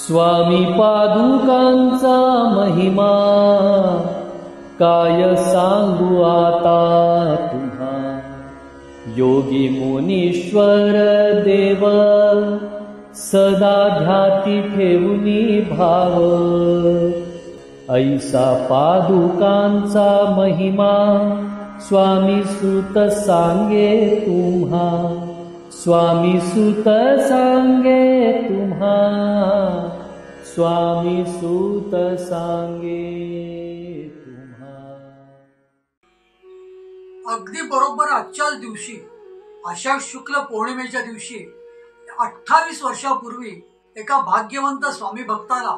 स्वामी पादुकांचा महिमा काय सांगू आता तुम्हा। योगी मुनीश्वर देव सदा ध्याती ठेवूनी भाव। ऐसा पादुकांचा महिमा स्वामी सुत सांगे तुम्हा। स्वामी सुत सांगे तुम्हा। स्वामी सुत सांगे तुम्हा। अगदी बरोबर आजच्याच दिवशी आषाढ शुक्ल पौर्णिमेच्या दिवशी 28 वर्षापूर्वी एका भाग्यवंत स्वामी भक्ताला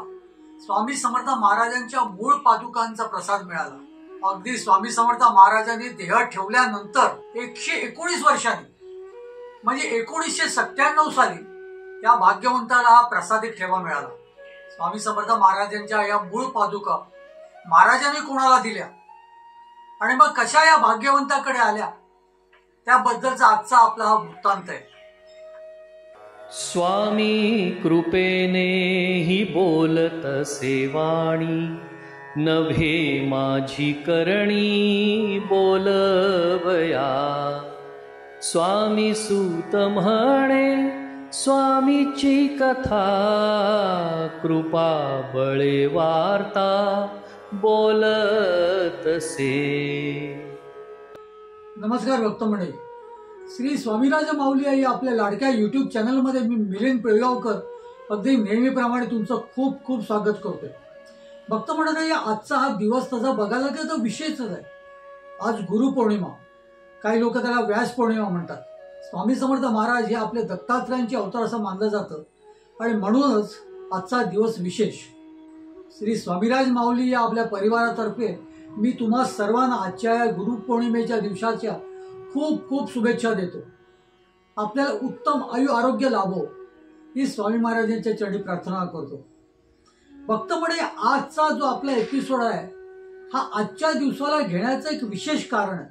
स्वामी समर्थ महाराजांच्या मूळ पादुकांचा प्रसाद मिळाला। अगदी स्वामी समर्थ महाराजांनी देह ठेवल्यानंतर 119 वर्षांनी म्हणजे 1997 साली या भाग्यवंताला हा प्रसादिक ठेवा मिळाला। स्वामी समर्थ महाराजांच्या या मूळ पादुका महाराजांनी कोणाला दिल्या आणि मग कशा या भाग्यवंताकडे आल्या त्याबद्दलचा आजचा आपला हा वृत्तांत आहे। स्वामी कृपेने ही बोलत सेवाणी नभे माझी करणी बोलवया। स्वामी सूत म्हणे स्वामीची कथा कृपा बळे वार्ता बोलत से। नमस्कार भक्त मंडळी, श्री स्वामीराज माऊली आई आपल्या लाडक्या YouTube चॅनलमध्ये मी मिलिंद पिळगावकर अगदी नेहमीप्रमाणे तुमचं खूप खूप स्वागत करतोय। भक्त मंडळी, आजचा हा दिवस तसा बघायला गेला तर विशेषच आहे। आज गुरुपौर्णिमा, काही लोक त्याला व्यास पौर्णिमा म्हणतात। स्वामी समर्थ महाराज हे आपले दत्तात्रयांचे अवतार असं मानलं जातं आणि म्हणूनच आजचा दिवस विशेष। श्री स्वामीराज माऊली या आपल्या परिवारातर्फे मी तुम्हा सर्वांना आजच्या या गुरुपौर्णिमेच्या दिवसाच्या खूप खूप शुभेच्छा देतो। आपल्याला उत्तम आयु आरोग्य लाभो ही स्वामी महाराजांच्या चरणी प्रार्थना करतो। भक्त मंडळी, आजचा जो आपला एपिसोड आहे हा आजच्या दिवसाला घेण्याचं एक विशेष कारण आहे।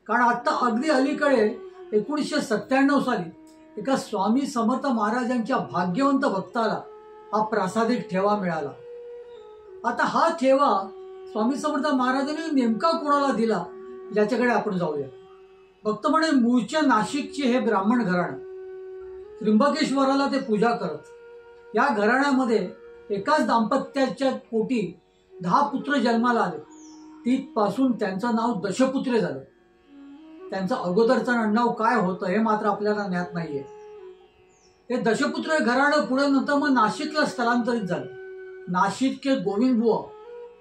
कारण आता अगदी अलीकडे 1997 साली एका स्वामी समर्थ महाराजांच्या भाग्यवंत भक्ताला हा प्रासादिक ठेवा मिळाला। आता हा ठेवा स्वामी समर्थ महाराजांनी नेमका कोणाला दिला याच्याकडे आपण जाऊया। भक्त म्हणे, मूळच्या नाशिकचे हे ब्राह्मण घराणं, त्र्यंबकेश्वराला ते पूजा करत। या घराण्यामध्ये एकाच दाम्पत्याच्या पोटी 10 पुत्र जन्माला आले। तिथपासून त्यांचं नाव दशपुत्रे झालं। त्यांचं अगोदरचं नाव काय होतं हे मात्र आपल्याला ज्ञात नाहीये। हे दशपुत्र घराणं पुढे नंतर मग नाशिकला स्थलांतरित झालं। नाशिकचे गोविंद बुवा,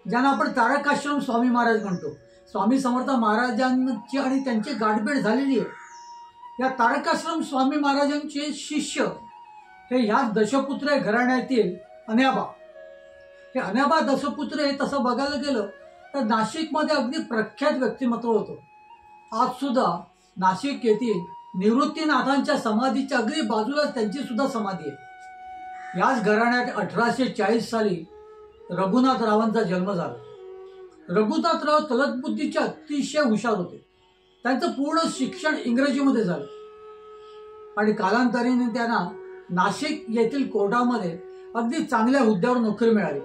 ज्यांना आपण तारकाश्रम स्वामी महाराज म्हणतो, स्वामी समर्थ महाराजांची आणि त्यांची गाठभेट झालेली आहे। या तारकाश्रम स्वामी महाराजांचे शिष्य हे ह्या दशपुत्र घराण्यातील अन्याबा। हे अन्याबा दशपुत्र तसं बघायला गेलं तर नाशिकमध्ये अगदी प्रख्यात व्यक्तिमत्व होतं। आज सुद्धा नाशिक येथील निवृत्तीनाथांच्या समाधीच्या अगदी बाजूलाच त्यांची सुद्धा समाधी आहे। याच घराण्यात 1840 साली रघुनाथरावांचा जन्म झाला। रघुनाथराव तलकबुद्धीचे अतिशय हुशार होते। त्यांचं पूर्ण शिक्षण इंग्रजीमध्ये झालं आणि कालांतराने त्यांना नाशिक येथील कोर्टामध्ये अगदी चांगल्या हुद्द्यावर नोकरी मिळाली।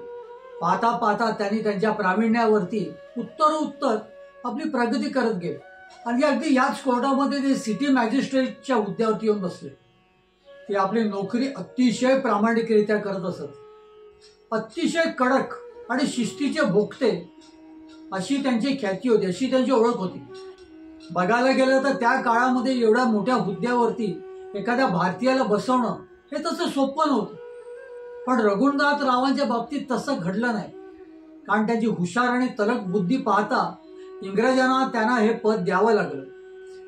पाहता पाहता त्यांनी त्यांच्या प्रावीण्यावरती उत्तरोत्तर आपली प्रगती करत गेले आणि अगदी याच कोर्टामध्ये ते सिटी मॅजिस्ट्रेटच्या हुद्द्यावरती येऊन बसले। ते आपली नोकरी अतिशय प्रामाणिकरित्या करत असत। अतिशय कडक आणि शिस्तीचे भोगते अशी त्यांची ख्याती होती, अशी त्यांची ओळख होती। बघायला गेलं तर त्या काळामध्ये एवढ्या मोठ्या हुद्द्यावरती एखाद्या भारतीयाला बसवणं हे तसं सोपं नव्हतं। पण रघुनाथरावांच्या बाबतीत तसं घडलं नाही, कारण त्यांची हुशार आणि तलक बुद्धी पाहता इंग्रजांना त्यांना हे पद द्यावं लागलं।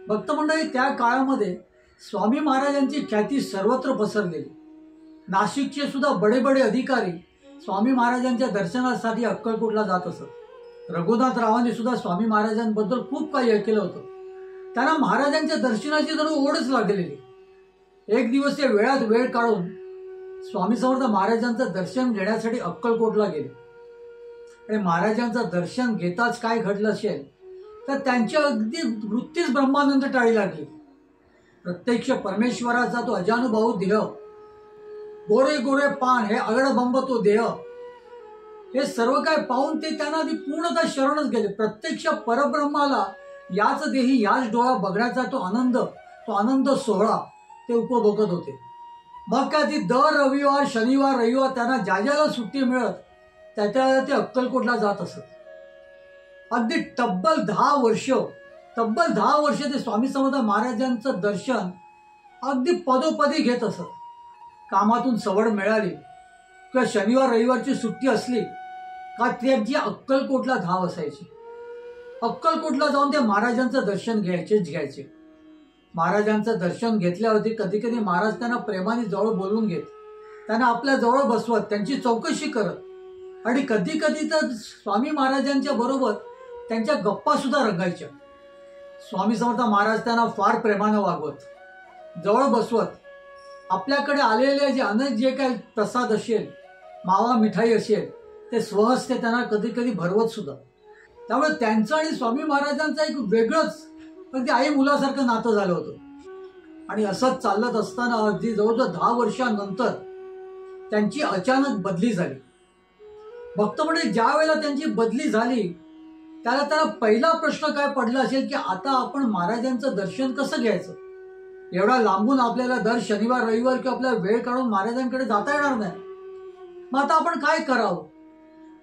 भक्त मंडळी, त्या काळामध्ये स्वामी महाराजांची ख्याती सर्वत्र पसरलेली। नाशिकचे सुद्धा बडे बडे अधिकारी स्वामी महाराजांच्या दर्शनासाठी अक्कलकोटला जात असत। रघुनाथरावांनी सुद्धा स्वामी महाराजांबद्दल खूप काही ऐकलं होतं। त्यांना महाराजांच्या दर्शनाची जणू ओढच लागलेली। एक दिवस ते वेळात वेळ काढून स्वामी समर्थ महाराजांचं दर्शन घेण्यासाठी अक्कलकोटला गेले आणि महाराजांचं दर्शन घेताच काय घडलं असेल तर त्यांची अगदी वृत्तीच ब्रह्मानंद टाळी लागली। प्रत्यक्ष परमेश्वराचा तो अजानुभव दिलं गोरे गोरे पान, हे अगडबंब तो देह, हे सर्व काय पाहून ते त्यांना आधी पूर्णतः शरणच गेले. प्रत्यक्ष परब्रह्माला याच देही याच डोळा बघण्याचा तो आनंद सोहळा ते उपभोगत होते. मग काय ती दर रविवार, शनिवार, रविवार त्यांना ज्या ज्याला सुट्टी मिळत त्या ते अक्कलकोटला जात असत. अगदी तब्बल 10 वर्ष ते स्वामी समर्थ महाराजांचं दर्शन अगदी पदोपदी घेत असत. कामातून सवड मिळाली किंवा शनिवार रविवारची सुट्टी असली का त्यांची अक्कलकोटला धाव असायची. अक्कलकोटला जाऊन ते महाराजांचं दर्शन घ्यायचे. महाराजांचं दर्शन घेतल्यावरती कधी कधी महाराज त्यांना प्रेमाने जवळ बोलवून घेत, त्यांना आपल्या जवळ बसवत, त्यांची चौकशी करत आणि कधी कधी तर स्वामी महाराजांच्या बरोबर त्यांच्या गप्पा सुद्धा रंगायच्या. स्वामी समर्थ महाराज त्यांना फार प्रेमानं वागवत, जवळ बसवत, आपल्याकडे आलेले जे काही प्रसाद असेल, मावा मिठाई असेल, ते स्वहस्ते त्यांना कधी कधी भरवत सुद्धा. त्यामुळे त्यांचं आणि स्वामी महाराजांचं एक वेगळंच पण ते आई मुलासारखं नातं झालं होतं. आणि असंच चालत असताना अगदी जवळजवळ 10 वर्षांनंतर त्यांची अचानक बदली झाली. भक्त म्हणजे ज्या वेळेला त्यांची बदली झाली त्याला पहिला प्रश्न काय पडला असेल की आता आपण महाराजांचं दर्शन कसं घ्यायचं. एवढा लांबून आपल्याला दर शनिवार रविवार किंवा आपल्याला वेळ काढून महाराजांकडे जाता येणार नाही. मग आता आपण काय करावं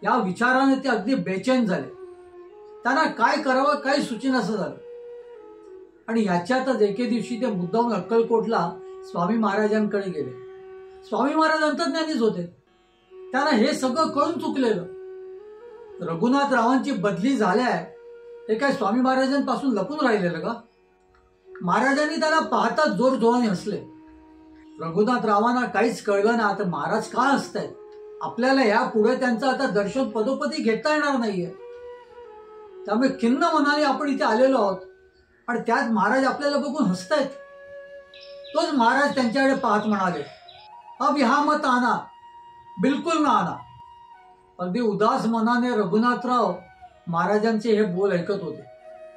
या विचाराने ते अगदी बेचैन झाले. त्यांना काय करावं काही सुचेनासं झालं. आणि ह्याच्यातच एके दिवशी ते मुद्दाम अक्कलकोटला स्वामी महाराजांकडे गेले. स्वामी महाराज अंतर्ज्ञानीच होते, त्यांना हे सगळं कळून चुकलेलं. रघुनाथरावांची बदली झाल्याय हे काय स्वामी महाराजांपासून लपून राहिलेलं का. महाराजांनी त्याला पाहताच जोर जोराने हसले. रघुनाथरावांना काहीच कळलं ना, आता महाराज का हसतायत, आपल्याला या पुढे त्यांचं आता दर्शन पदोपदी घेता येणार नाहीये. त्यामुळे खिन्न मनाने आपण इथे आलेलो आहोत आणि त्यात महाराज आपल्याला बघून हसतायत. तोच महाराज त्यांच्याकडे पाहत म्हणाले, अब यहाँ मत आना, बिलकुल ना आना. अगदी उदास मनाने रघुनाथराव महाराजांचे हे बोल ऐकत होते.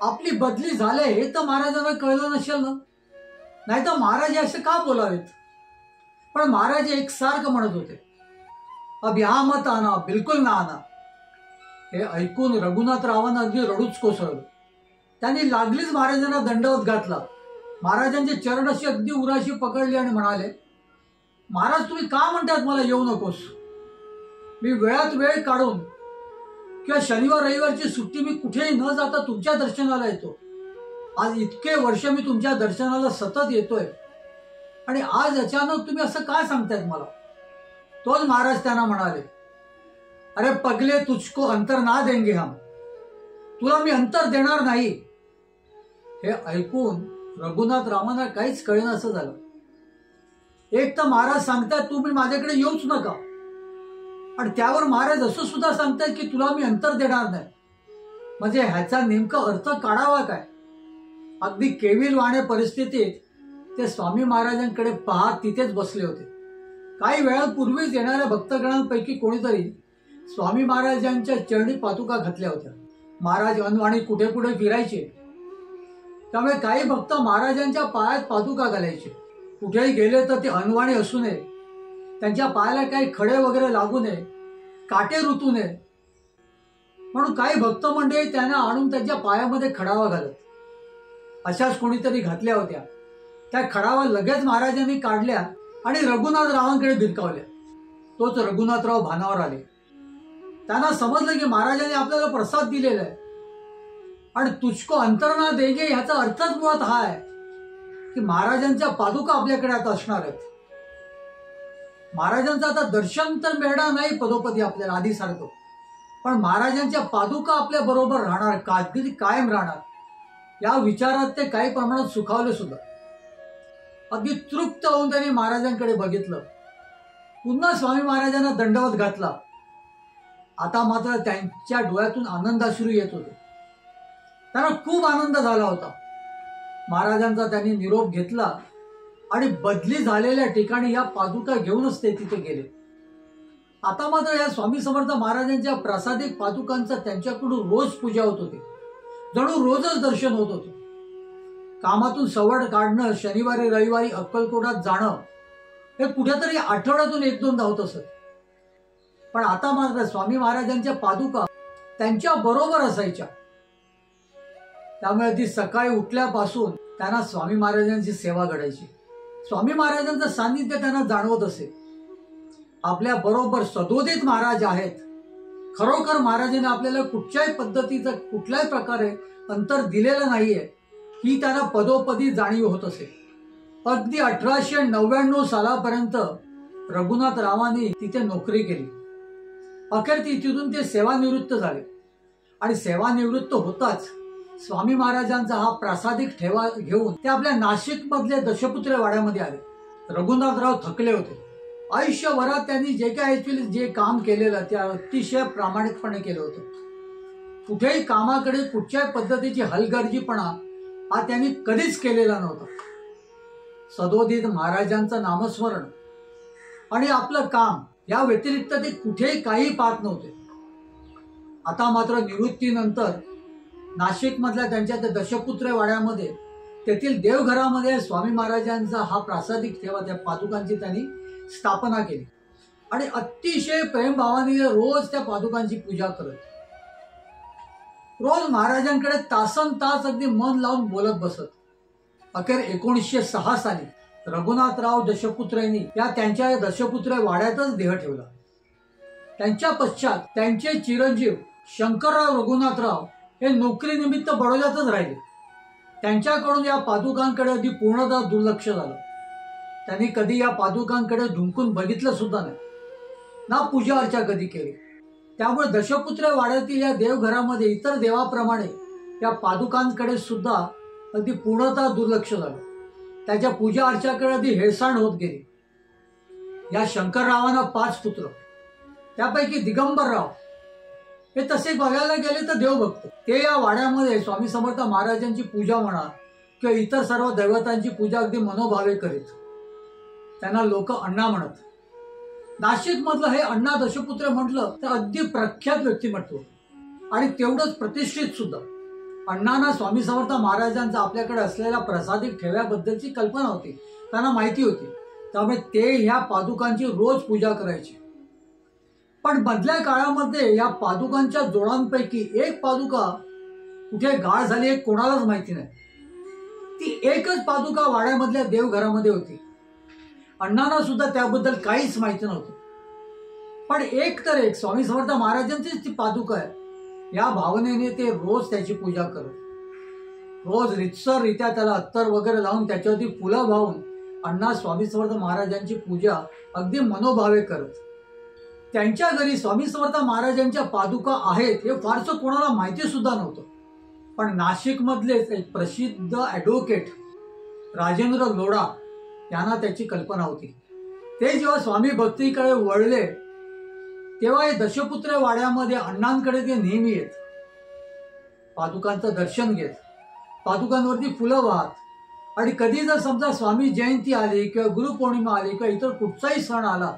आपली बदली झाले हे तर महाराजांना कळलं नसेल ना, नाही तर महाराज असे का बोलावेत. पण महाराज एकसारखं म्हणत होते, अब यहाँ मत आना, बिलकुल ना आना. हे ऐकून रघुनाथरावांना अगदी रडूच कोसळलं. त्यांनी लागलीच महाराजांना दंडवत घातला. महाराजांचे चरण अशी अगदी उराशी पकडली आणि म्हणाले, महाराज तुम्ही का म्हणतात मला येऊ नकोस. मी वेळात वेळ काढून किंवा शनिवार रविवारची सुट्टी मी कुठेही न जाता तुमच्या दर्शनाला येतो. आज इतके वर्ष मी तुमच्या दर्शनाला सतत येतोय आणि आज अचानक तुम्ही असं काय सांगतायत मला. तोच महाराज त्यांना म्हणाले, अरे पगले तुझको अंतर ना देंगे हम, तुला मी अंतर देणार नाही. हे ऐकून रघुनाथरावांना काहीच कळेना असं झालं. एक तर महाराज सांगतात तुम्ही माझ्याकडे येऊच नका, आणि त्यावर महाराज असं सुद्धा सांगतात की तुला मी अंतर देणार नाही. म्हणजे ह्याचा नेमका अर्थ काढावा काय. अगदी केविलवाणे परिस्थितीत ते स्वामी महाराजांकडे पाहत तिथेच बसले होते. काही वेळापूर्वीच येणाऱ्या भक्तगणांपैकी कोणीतरी स्वामी महाराजांच्या चरणी पादुका घातल्या होत्या. महाराज अनवाणी कुठे कुठे फिरायचे, त्यामुळे काही भक्त महाराजांच्या पायात पादुका घालायचे. कुठेही गेले तर ते अनवाणी असू नये, त्यांच्या पायाला काही खडे वगैरे लागू नये, काटे रुतू नये म्हणून काही भक्त मंडळी त्यांना आणून त्यांच्या पायामध्ये खडावा घालत. अशाच कोणीतरी घातल्या होत्या. त्या खडावा लगेच महाराजांनी काढल्या आणि रघुनाथरावांकडे भिरकावल्या. तोच रघुनाथराव भानावर आले. त्यांना समजलं की महाराजांनी आपल्याला प्रसाद दिलेला आहे आणि तुझको अंतर ना देंगे ह्याचा अर्थच मुळात हा आहे की महाराजांच्या पादुका आपल्याकडे आता असणार आहेत. महाराजांचं आता दर्शन तर मिळणार नाही पदोपदी आपल्याला आधीसारखं, पण महाराजांच्या पादुका आपल्या बरोबर राहणार, कायम राहणार. या विचारात ते काही प्रमाणात सुखावले सुद्धा. अगदी तृप्त होऊन त्यांनी महाराजांकडे बघितलं. पुन्हा स्वामी महाराजांना दंडवत घातला. आता मात्र त्यांच्या डोळ्यातून आनंदाश्रू येत होते. त्यांना खूप आनंद झाला होता. महाराजांचा त्यांनी निरोप घेतला आणि बदली झालेल्या ठिकाणी या पादुका घेऊनच ते तिथे गेले. आता मात्र या स्वामी समर्थ महाराजांच्या प्रसादिक पादुकांचा त्यांच्याकडून रोज पूजा होत होती. जणू रोजच दर्शन होत होतं. कामातून सवड काढणं, शनिवारी रविवारी अक्कलकोटात जाणं हे कुठेतरी आठवड्यातून 1-2दा होत असत. पण आता मात्र स्वामी महाराजांच्या पादुका त्यांच्या बरोबर असायच्या. त्यामुळे ती सकाळी उठल्यापासून त्यांना स्वामी महाराजांची सेवा घडायची. स्वामी महाराजांचं सान्निध्य त्यांना जाणवत असे. आपल्या बरोबर सदोदित महाराज आहेत. खरोखर महाराजांनी आपल्याला कुठच्याही पद्धतीचं कुठल्याही प्रकारे अंतर दिलेलं नाहीये ही त्यांना पदोपदी जाणीव होत असे. अगदी 1899 सालापर्यंत रघुनाथरावांनी तिथे नोकरी केली. अखेर तिथून ते सेवानिवृत्त झाले आणि सेवानिवृत्त होताच स्वामी महाराजांचा हा प्रासादिक ठेवा घेऊन ते आपल्या नाशिक मधल्या दशपुत्र वाड्यामध्ये आले. रघुनाथराव थकले होते. आयुष्यभरात त्यांनी जे काम केलेलं ते अतिशय प्रामाणिकपणे केलं होतं. कुठेही कामाकडे कुठच्याही पद्धतीची हलगर्जीपणा हा त्यांनी कधीच केलेला नव्हता. सदोदित महाराजांचं नामस्मरण आणि आपलं काम या व्यतिरिक्त ते कुठेही काही पाहत नव्हते. आता मात्र निवृत्तीनंतर नाशिक मधल्या त्यांच्या त्या दशपुत्र वाड्यामध्ये तेथील देवघरामध्ये स्वामी महाराजांचा हा प्रासादिक ठेवा त्या पादुकांची त्यांनी स्थापना केली आणि अतिशय प्रेमभावाने रोज त्या पादुकांची पूजा करत. रोज महाराजांकडे तासन तास अगदी मन लावून बोलत बसत. अखेर 1906 साली रघुनाथराव दशपुत्र यांनी त्यांच्या दशपुत्र वाड्यातच देह ठेवला. त्यांच्या पश्चात त्यांचे चिरंजीव शंकरराव रघुनाथराव हे नोकरीनिमित्त बडोद्यातच राहिले. त्यांच्याकडून या पादुकांकडे अगदी पूर्णतः दुर्लक्ष झालं. त्यांनी कधी या पादुकांकडे ढुंकून बघितलं सुद्धा नाही, ना पूजा अर्चा कधी केली. त्यामुळे दशपुत्र वाड्यातील या देवघरामध्ये इतर देवाप्रमाणे या पादुकांकडे सुद्धा अगदी पूर्णतः दुर्लक्ष झालं. त्याच्या पूजा अर्चाकडे अगदी हेळसांड होत गेली. या शंकररावांना 5 पुत्र, त्यापैकी दिगंबरराव हे तसे बघायला गेले तर देवभक्त. ते या वाड्यामध्ये स्वामी समर्थ महाराजांची पूजा म्हणा किंवा इतर सर्व दैवतांची पूजा अगदी मनोभावे करीत. त्यांना लोक अण्णा म्हणत. नाशिक मधलं हे अण्णा दशपुत्र म्हटलं तर अगदी प्रख्यात व्यक्तिमत्व आणि तेवढंच प्रतिष्ठित सुद्धा. अण्णांना स्वामी समर्थ महाराजांचा आपल्याकडे असलेल्या प्रसादिक ठेव्याबद्दलची कल्पना होती, त्यांना माहिती होती. त्यामुळे ते ह्या पादुकांची रोज पूजा करायचे. पण मधल्या काळामध्ये या पादुकांच्या जोडांपैकी एक पादुका कुठे गाळ झाली हे कोणालाच माहिती नाही. ती एकच पादुका वाड्यामधल्या देवघरामध्ये होती. अण्णांना सुद्धा त्याबद्दल काहीच माहिती नव्हतं. पण एक तर एक स्वामी समर्थ महाराजांचीच ती पादुका आहे या भावनेने ते रोज त्याची पूजा करत. रोज रितसररित्या त्याला अत्तर वगैरे लावून त्याच्यावरती फुलं वाहून अण्णा स्वामी समर्थ महाराजांची पूजा अगदी मनोभावे करत. त्यांच्या घरी स्वामी समर्थ महाराजांच्या पादुका आहेत हे फारसं कोणाला माहिती सुद्धा नव्हतं. पण नाशिक मधलेच एक प्रसिद्ध ॲडव्होकेट राजेंद्र लोढा यांना त्याची कल्पना होती. ते जेव्हा स्वामी भक्तीकडे वळले तेव्हा हे दशपुत्र वाड्यामध्ये अण्णांकडे ते नेहमी येत. पादुकांचं दर्शन घेत, पादुकांवरती फुलं वाहत आणि कधी जर समजा स्वामी जयंती आली किंवा गुरुपौर्णिमा आली किंवा इतर कुठचाही सण आला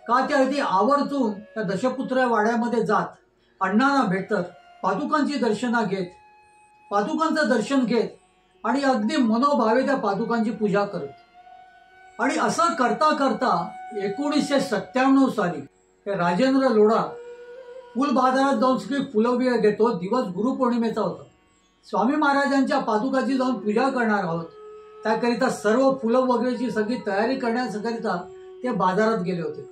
का त्या अगदी आवर्जून त्या दशपुत्र वाड्यामध्ये जात अण्णांना भेटत, पादुकांची पादुकांचं दर्शन घेत आणि अगदी मनोभावे त्या पादुकांची पूजा करत. आणि असं करता करता 1997 साली राजेंद्र लोढा फुल बाजारात जाऊन सगळी फुलं घेतो. दिवस गुरुपौर्णिमेचा होता. स्वामी महाराजांच्या पादुकाची जाऊन पूजा करणार आहोत, त्याकरिता सर्व फुलं वगैरेची सगळी तयारी करण्याकरिता ते बाजारात गेले होते.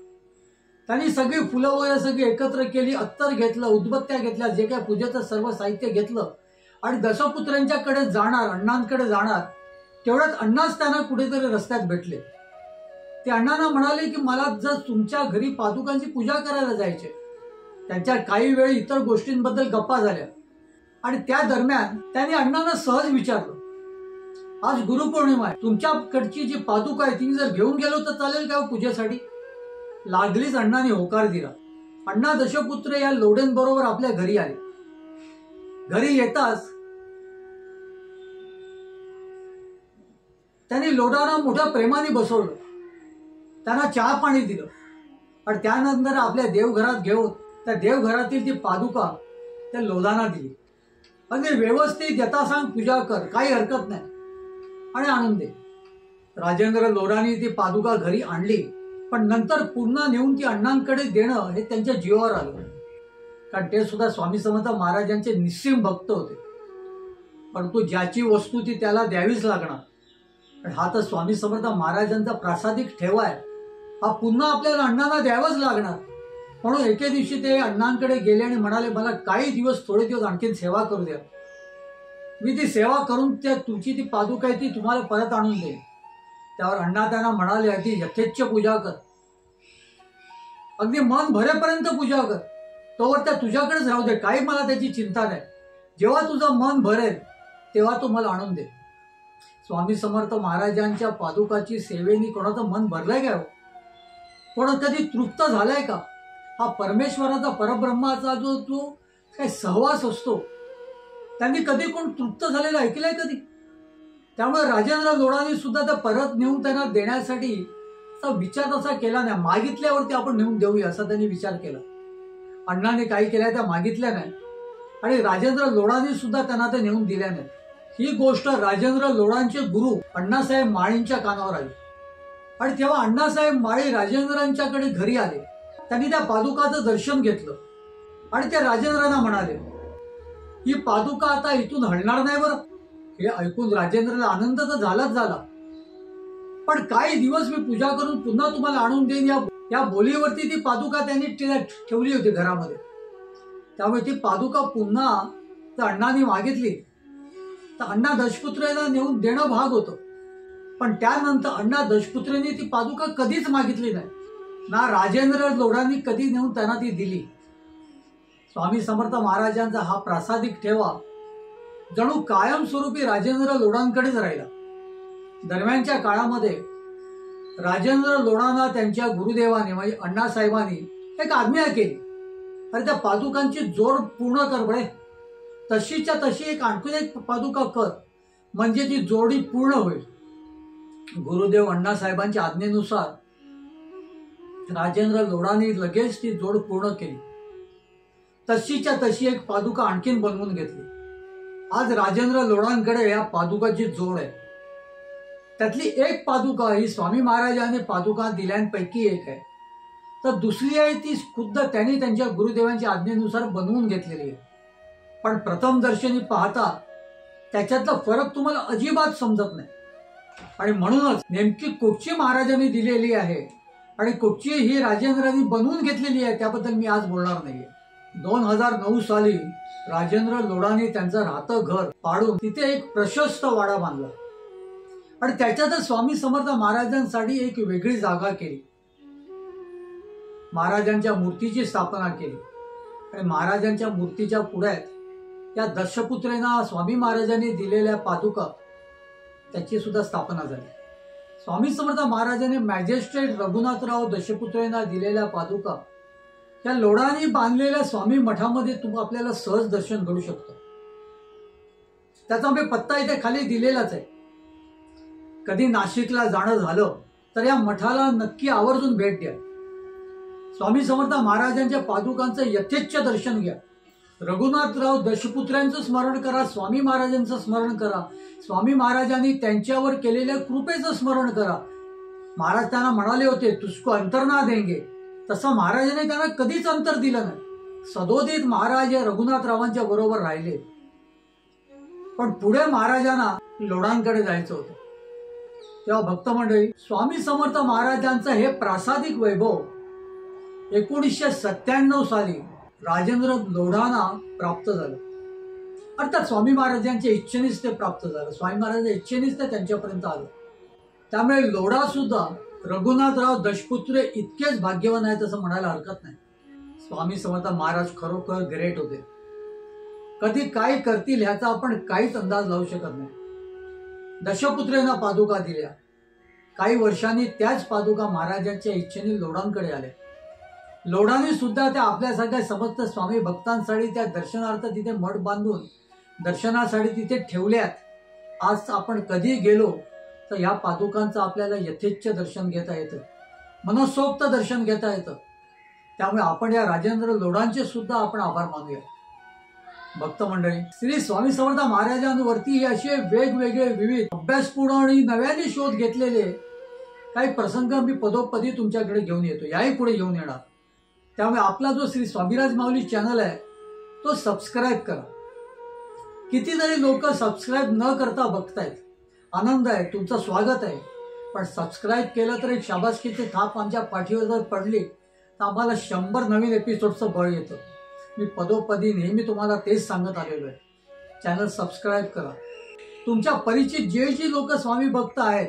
त्यांनी सगळी फुलं वगैरे सगळी एकत्र केली, अत्तर घेतलं, उदबत्त्या घेतल्या, जे काही पूजेचं सर्व साहित्य घेतलं आणि दशपुत्रांच्याकडे जाणार, अण्णांकडे जाणार. तेवढ्यात अण्णाच त्यांना कुठेतरी रस्त्यात भेटले. ते अण्णांना म्हणाले की मला जर तुमच्या घरी पादुकांची पूजा करायला जायचे. त्यांच्या काही वेळ इतर गोष्टींबद्दल गप्पा झाल्या आणि त्या दरम्यान त्यांनी अण्णांना सहज विचारलं, आज गुरुपौर्णिमा आहे, तुमच्याकडची जी पादुका आहे ती जर घेऊन गेलो तर चालेल का पूजेसाठी? लागलीच अण्णांनी होकार दिला. अण्णा दशपुत्र या लोढेंबरोबर आपल्या घरी आले. घरी येताच त्यांनी लोढांना मोठ्या प्रेमाने बसवलं, त्यांना चहा पाणी दिलं आणि त्यानंतर आपल्या देवघरात घेऊन त्या देवघरातील ती पादुका त्या लोढांना दिली. अगदी व्यवस्थित यथासांग पूजा कर, काही हरकत नाही आणि आणून दे. राजेंद्र लोढांनी ती पादुका घरी आणली, पण नंतर पुन्हा नेऊन ती अण्णांकडे देणं हे त्यांच्या जीवावर आलं, कारण ते सुद्धा स्वामी समर्थ महाराजांचे निस्सीम भक्त होते. परंतु ज्याची वस्तू ती त्याला द्यावीच लागणार. हा तर स्वामी समर्थ महाराजांचा प्रासादिक ठेवा आहे, हा पुन्हा आपल्याला अण्णांना द्यावाच लागणार. म्हणून एके दिवशी ते अण्णांकडे गेले आणि म्हणाले, मला काही दिवस, थोडे दिवस आणखीन सेवा करू द्या, मी ती सेवा करून त्या तुमची ती पादुका आहे ती तुम्हाला परत आणून देईन. त्यावर अण्णा त्यांना म्हणाले, अगदी यथेच्छ पूजा कर, अगदी मन भरेपर्यंत पूजा कर, तोवर त्या तुझ्याकडेच राहू दे, काही मला त्याची चिंता नाही. जेव्हा तुझं मन भरेल तेव्हा तू मला आणून दे. स्वामी समर्थ महाराजांच्या पादुकाची सेवेनी कोणाचं मन भरलंय का? कोणा कधी तृप्त झालाय का? हा परमेश्वराचा, परब्रह्माचा जो काही सहवास असतो, त्यांनी कधी कोण तृप्त झालेलं ऐकलंय कधी? त्यामुळे राजेंद्र लोढांनी सुद्धा त्या परत नेऊन त्यांना देण्यासाठी विचार तसा केला नाही. मागितल्यावरती आपण नेऊन देऊया असा त्यांनी विचार केला. अण्णांनी काही केल्या त्या मागितल्या नाही आणि राजेंद्र लोढांनी सुद्धा त्यांना ते नेऊन दिल्या नाही. ही गोष्ट राजेंद्र लोढांचे गुरु अण्णासाहेब माळींच्या कानावर आली आणि तेव्हा अण्णासाहेब माळी राजेंद्रांच्याकडे घरी आले. त्यांनी त्या पादुकाचं दर्शन घेतलं आणि ते राजेंद्रांना म्हणाले, ही पादुका आता इथून हलणार नाही बरं. हे ऐकून राजेंद्राला आनंद तर झालाच झाला, पण काही दिवस मी पूजा करून पुन्हा तुम्हाला आणून देईन या बोलीवरती ती पादुका त्यांनी ठेवली होती घरामध्ये. त्यामुळे ती पादुका पुन्हा तर अण्णांनी मागितली तर अण्णा दशपुत्रेला नेऊन देणं भाग होतं. पण त्यानंतर अण्णा दशपुत्रेने ती पादुका कधीच मागितली नाही, ना राजेंद्र लोढांनी कधी नेऊन त्यांना ती दिली. स्वामी समर्थ महाराजांचा हा प्रासादिक ठेवा जणू कायमस्वरूपी राजेंद्र लोढांकडेच राहिला. दरम्यानच्या काळामध्ये राजेंद्र लोढांना त्यांच्या गुरुदेवाने म्हणजे अण्णासाहेबांनी एक आज्ञा केली, अरे त्या पादुकांची जोड पूर्ण कर बळे, तशीच्या तशी आणखी एक पादुका कर, म्हणजे ती जोडी पूर्ण होईल. गुरुदेव अण्णासाहेबांच्या आज्ञेनुसार राजेंद्र लोढांनी लगेच ती जोड पूर्ण केली. तशीच्या तशी एक पादुका आणखीन बनवून घेतली. आज राजेंद्र लोढांकडे या पादुकाची जोड आहे. त्यातली एक पादुका ही स्वामी महाराजांनी पादुका दिल्यांपैकी एक आहे, तर दुसरी आहे ती खुद्द त्यांनी त्यांच्या गुरुदेवांच्या आज्ञेनुसार बनवून घेतलेली आहे. पण प्रथम दर्शनी पाहता त्याच्यातला फरक तुम्हाला अजिबात समजत नाही. आणि म्हणूनच नेमकी कुठची महाराजांनी दिलेली आहे आणि कुठची ही राजेंद्रांनी बनवून घेतलेली आहे त्याबद्दल मी आज बोलणार नाहीये. 2009 साली राजेंद्र लोढांनी त्यांचं राहतं घर पाडून तिथे एक प्रशस्त वाडा बांधला आणि त्याच्यातच स्वामी समर्थ महाराजांसाठी एक वेगळी जागा केली. महाराजांच्या मूर्तीची स्थापना केली आणि महाराजांच्या मूर्तीच्या पुढ्यात या दशपुत्रेंना स्वामी महाराजांनी दिलेल्या पादुका त्याची सुद्धा स्थापना झाली. स्वामी समर्थ महाराजांनी मॅजेस्ट्रेट रघुनाथराव दशपुत्रेंना दिलेल्या पादुका या लोढांनी बांधलेल्या स्वामी मठामध्ये आपल्याला सहज दर्शन घडू शकतं. त्याचा मी पत्ता इथे खाली दिलेलाच आहे. कधी नाशिकला जाणं झालं तर या मठाला नक्की आवर्जून भेट द्या. स्वामी समर्थ महाराजांच्या पादुकांचं यथेच्छ दर्शन घ्या. रघुनाथराव दशपुत्र्यांचं स्मरण करा, स्वामी महाराजांचं स्मरण करा, स्वामी महाराजांनी त्यांच्यावर केलेल्या कृपेचं स्मरण करा. महाराज त्यांना म्हणाले होते, तुझको अंतर ना देंगे, तसं महाराजांनी त्यांना कधीच अंतर दिलं नाही. सदोदित महाराज हे रघुनाथरावांच्या बरोबर राहिले. पण पुढे महाराजांना लोढांकडे जायचं होतं. तेव्हा भक्त मंडळी, स्वामी समर्थ महाराजांचं हे प्रासादिक वैभव 1997 साली राजेंद्र लोढांना प्राप्त झालं. अर्थात स्वामी महाराजांच्या इच्छेनेच ते प्राप्त झालं, स्वामी महाराजांच्या इच्छेनेच ते त्यांच्यापर्यंत आलं. त्यामुळे लोढा सुद्धा रघुनाथराव दशपुत्रे इतकेच भाग्यवान आहेत असं म्हणायला हरकत नाही. स्वामी समर्थ महाराज खरोखर ग्रेट होते. कधी काय करतील ह्याचा आपण काहीच अंदाज लावू शकत नाही. दशपुत्रेंना पादुका दिल्या, काही वर्षांनी त्याच पादुका महाराजांच्या इच्छेने लोढांकडे आल्या. लोढांनी सुद्धा त्या आपल्यासारख्या समस्त स्वामी भक्तांसाठी त्या दर्शनार्थ तिथे मठ बांधून दर्शनासाठी तिथे ठेवल्यात. आज आपण कधी गेलो तर या पादुकांचं आपल्याला यथेच्छ दर्शन घेता येतं, मनसोक्त दर्शन घेता येतं. त्यामुळे आपण या राजेंद्र लोढांचे सुद्धा आपण आभार मानूया. भक्त मंडळी, श्री स्वामी समर्थ महाराजांवरती असे वेगवेगळे विविध अभ्यासपूर्ण आणि नव्याने शोध घेतलेले काही प्रसंग मी पदोपदी तुमच्याकडे घेऊन येतो, याही पुढे घेऊन येणार. त्यामुळे आपला जो श्री स्वामीराज माऊली चॅनल आहे तो सबस्क्राईब करा. कितीतरी लोक सबस्क्राईब न करता बघतायत. आनंद आहे, तुमचं स्वागत आहे. पण सबस्क्राईब केलं तर एक शाबासकीची थाप आमच्या पाठीवर जर पडली तर आम्हाला 100 नवीन एपिसोडचं बळ येतं. मी पदोपदी नेहमी तुम्हाला तेच सांगत आलेलो आहे. चॅनल सबस्क्राईब करा. तुमच्या परिचित जे लोक स्वामी भक्त आहेत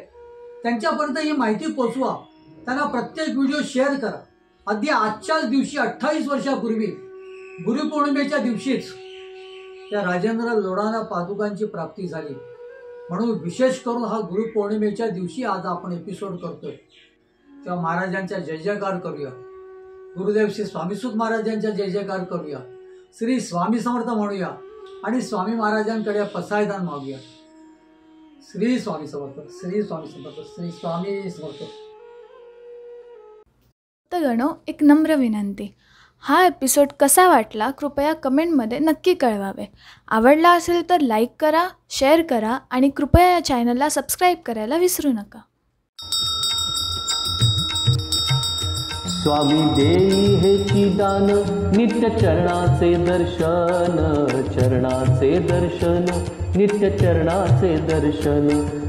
त्यांच्यापर्यंत ही माहिती पोचवा. त्यांना प्रत्येक व्हिडिओ शेअर करा. अगदी आजच्याच दिवशी 28 वर्षापूर्वी गुरुपौर्णिमेच्या दिवशीच त्या राजेंद्र लोढाना पादुकांची प्राप्ती झाली. म्हणून विशेष करून हा गुरुपौर्णिमेच्या दिवशी आज आपण एपिसोड करतोय. तेव्हा महाराजांचा जय जयकार करूया. गुरुदेव श्री स्वामीसुत महाराजांचा जय जयकार करूया. श्री स्वामी समर्थ म्हणूया आणि स्वामी महाराजांकडे पसायदान मागूया. श्री स्वामी समर्थ, श्री स्वामी समर्थ, श्री स्वामी समर्थ. भक्तगणो, एक नम्र विनंती. हा एपिसोड कसा वाटला कृपया कमेंटमध्ये नक्की कळवावे. आवडला असेल तर लाईक करा, शेअर करा आणि कृपया या चॅनलला सबस्क्राईब करायला विसरू नका. स्वामी देई हेची दान, नित्य चरणाचे दर्शन, चरणाचे दर्शन, नित्य चरणाचे दर्शन.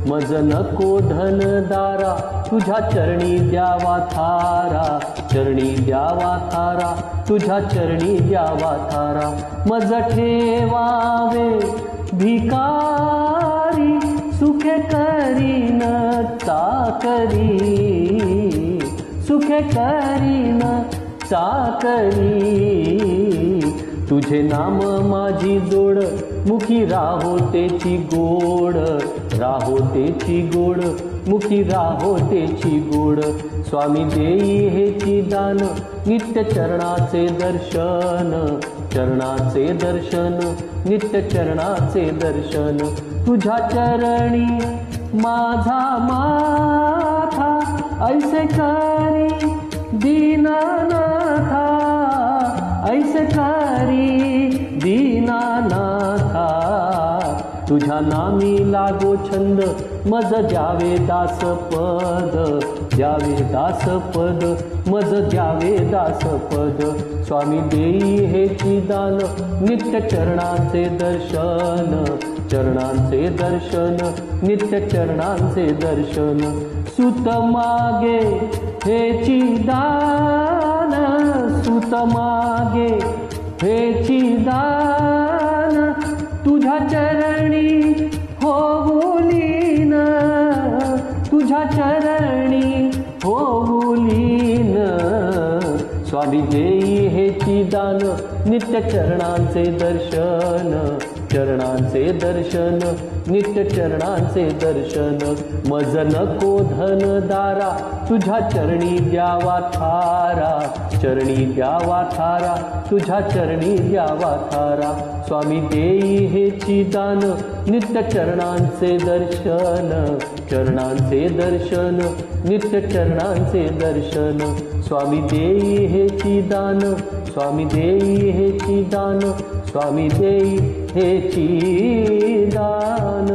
मज नको धन दारा, तुझ्या चरणी द्यावा थारा, चरणी द्यावा थारा, तुझ्या चरणी द्यावा थारा. मज ठेवावे भिकारी, सुखे करीन चाकरी, सुखे करीन चाकरी. तुझे नाम माझी जोड, मुखी राहो तेची गोड, राहो तेची गोड, मुखी राहो तेची गोड. स्वामी देई हेची दान, नित्य चरणाचे दर्शन, चरणाचे दर्शन, नित्य चरणाचे दर्शन. तुझ्या चरणी माझा माथा, ऐसे करी दीनानाथा, ऐसे करी दीनानाथा. तुझ्या नामी लागो छंद, मज द्यावे दास पद, द्यावे दास पद, मज द्यावे दास पद. स्वामी देई हेची दान, नित्य चरणाचे दर्शन, चरणांचे दर्शन, नित्य चरणांचे दर्शन. सुत मागे हेची दान, सुत मागे हेची दान. तुझ्या चरणी होऊलीन, तुझ्या चरणी होऊलीन. स्वामी देई हेची दान, नित्य चरणांचे दर्शन, चरणांचे दर्शन, नित्य चरणांचे दर्शन. मज नको धन दारा, तुझ्या चरणी द्यावा थारा, चरणी द्यावा थारा, तुझ्या चरणी द्यावा थारा. स्वामी देई हेची दान, नित्य चरणांचे दर्शन, चरणांचे दर्शन, नित्य चरणांचे दर्शन. स्वामी देई हेची दान, स्वामी देई हेची दान, स्वामी देई हेची दान.